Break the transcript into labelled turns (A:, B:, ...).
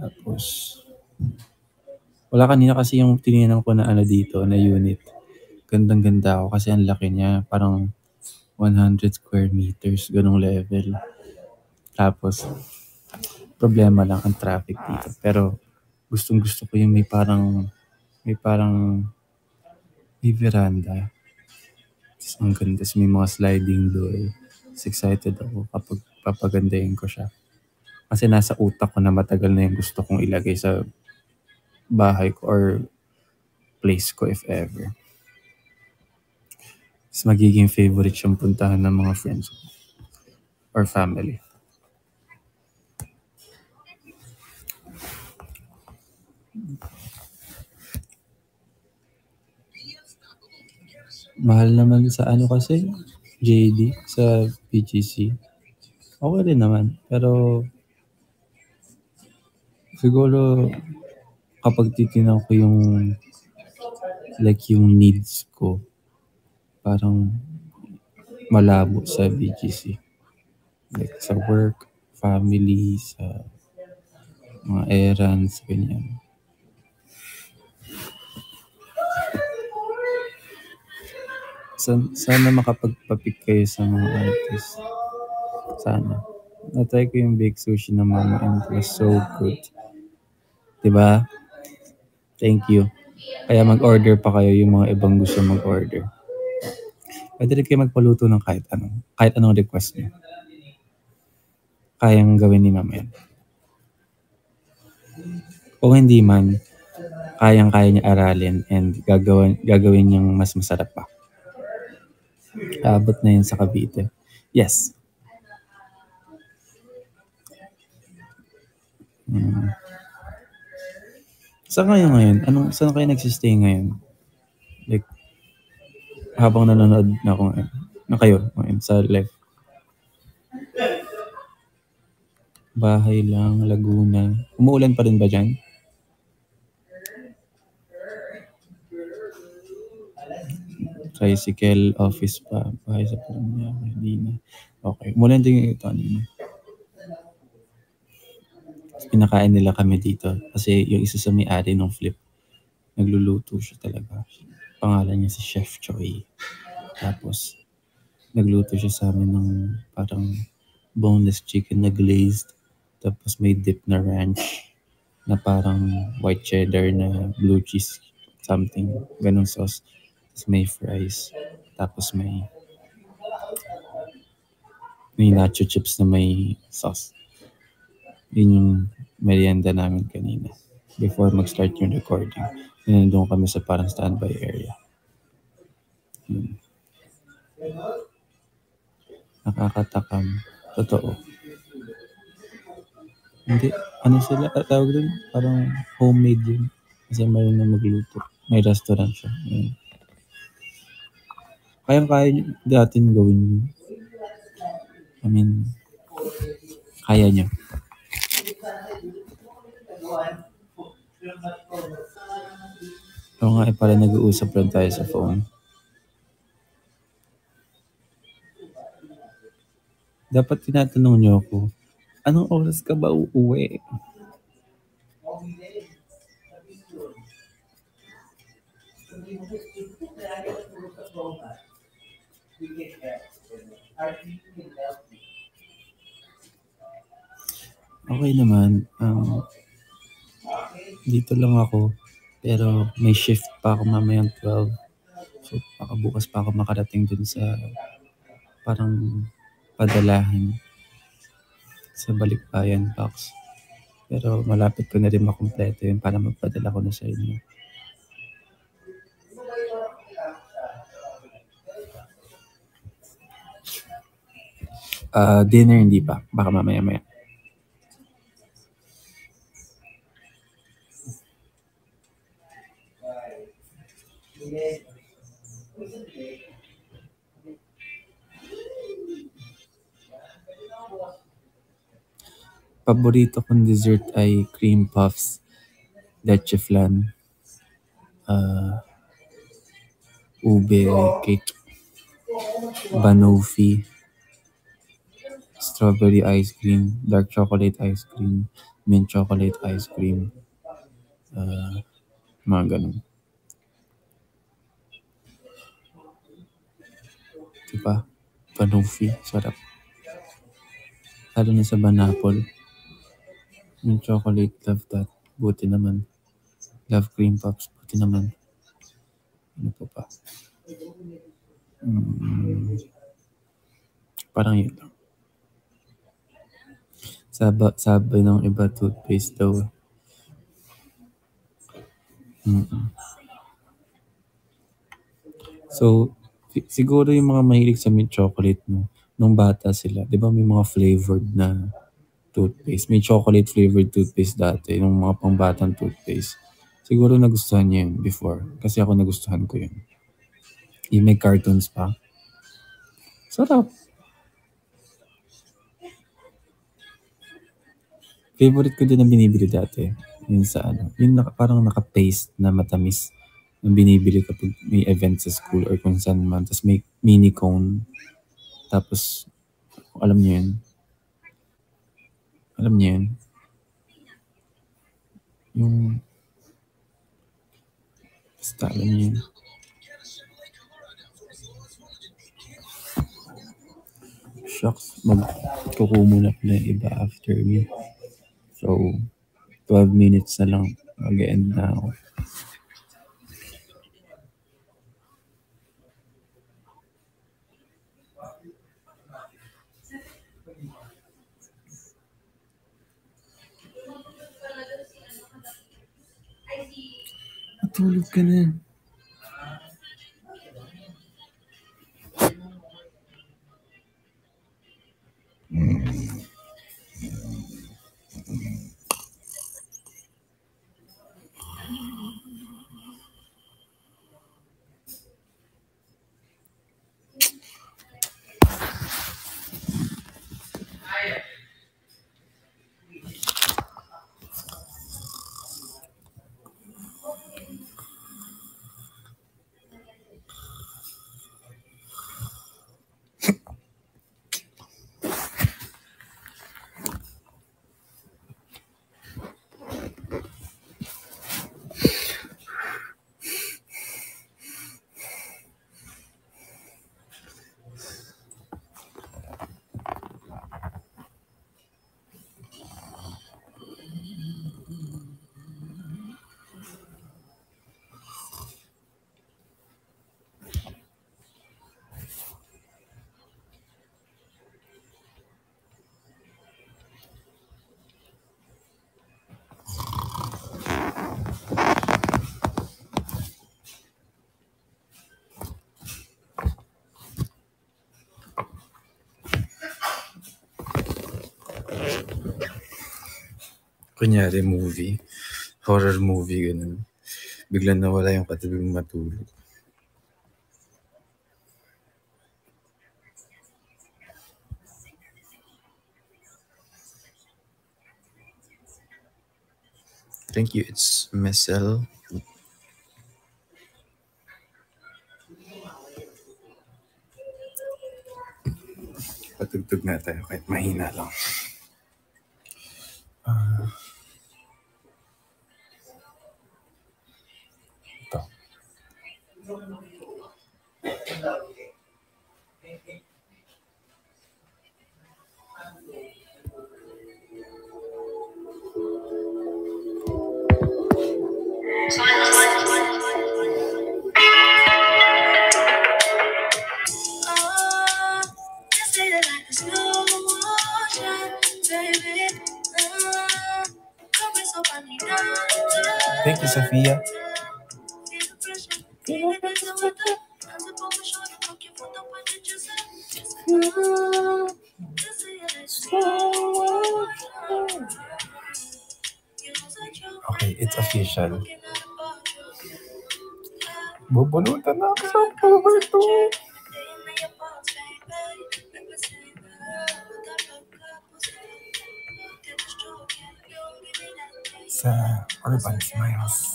A: Tapos, wala kanina kasi yung tinignan ko na ano dito, na unit. Gandang-ganda ako kasi ang laki niya. Parang 100 square meters, ganong level. Tapos, problema lang ang traffic dito. Pero, gustong-gusto ko yung may parang, may veranda. Tapos ang ganda. Tapos may mga sliding door. Tapos excited ako kapag papagandahin ko siya. Kasi nasa utak ko na matagal na yung gusto kong ilagay sa bahay ko or place ko if ever. Tapos magiging favorite siyang puntahan ng mga friends ko or family. Mahal naman sa ano kasi, JD, sa PGC. Okay rin naman. Pero siguro kapag titignan ko yung yung needs ko, parang malabo sa BGC. Like sa work, family, sa mga errands, ganyan. Sana makapagpa-pick kayo sa mga artists. Sana. Na-try ko yung baked sushi ng Mama and it was so good. Diba? Thank you. Kaya mag-order pa kayo yung mga ibang gusto mag-order. Pwede rin kayo magpaluto ng kahit ano. Kahit anong request nyo. Kayang gawin ni Mama yan. Kung hindi man, kayang-kaya niya aralin and gagawin niyang mas masarap pa. Abot na yun sa Cavite. Yes. Saan kayo ngayon? Saan kayo nagsistay ngayon? Like, habang nanonood na kayo ngayon sa live. Bahay lang, Laguna. Umuulan pa rin ba dyan? Tricycle, office pa. Bahay sa Pamilya. Hindi na. Okay. Umulan din ito kanina. Pinakain nila kami dito. Kasi yung isa sa may-ari ng Flip, nagluluto siya talaga. Pangalan niya si Chef Choi. Tapos, nagluto siya sa amin ng parang boneless chicken na glazed. Tapos may dip na ranch na parang white cheddar na blue cheese something. Ganong sauce. Tapos may fries. Tapos may nacho chips na may sauce. Yun yung merienda namin kanina. Before mag-start yung recording. Nandun kami sa parang standby area. Nakakatakam. Totoo. Hindi. Ano sila? Tawag doon? Parang homemade yun. Kasi mayroon na magluto. May restaurant siya. Yun. Kayang-kaya natin gawin yun. I mean, kaya nyo. Oo nga, pala nag-uusap lang tayo sa phone. Dapat tinatanong niyo ako, anong oras ka ba uuwi? Okay naman. Dito lang ako. Pero may shift pa ako mamayang 12. So, baka bukas pa ako makarating dun sa parang padalahan sa Balikbayan box. Pero malapit ko na rin makumpleto yun para magpadala ko na sa inyo. Dinner hindi pa. Baka mamaya-maya. Paborito kong dessert ay cream puffs, leche flan, ube cake, banoffee, strawberry ice cream, dark chocolate ice cream, mint chocolate ice cream, mga ganun. Diba? Panufi, sarap. Lalo na sa Banapol. Mint chocolate, love that. Buti naman. Love cream puffs, buti naman. Ano pa ba? Parang yun lang. Sabi ng iba, toothpaste daw. So, siguro yung mga mahilig sa mint chocolate no, nung bata sila, di ba may mga flavored na toothpaste. May chocolate flavored toothpaste dati, yung mga pangbatang toothpaste. Siguro nagustuhan niya yun before. Kasi ako nagustuhan ko yun. Yung may cartoons pa. Sarap. Favorite ko din na binibili dati. Yun sa ano. Yung parang naka-paste na matamis. Yung binibili kapag may event sa school or kung saan man. Tapos may mini cone. Tapos, alam niyo yun. Alam niyo yun. Yung, basta alam niyo yun. Shucks, magkukumulap na yung iba after me. So, 12 minutes na lang. Mag-end na ako. Matulog ka na. Kunyari movie, horror movie, ganun. Biglang nawala yung katabi mong matulog. Thank you, it's Messel. Patugtog na tayo kahit mahina lang. Ito. Thank you, Sophia. Okay, it's official. Bubunutan na ako sa October 2. Sa Urban Smiles.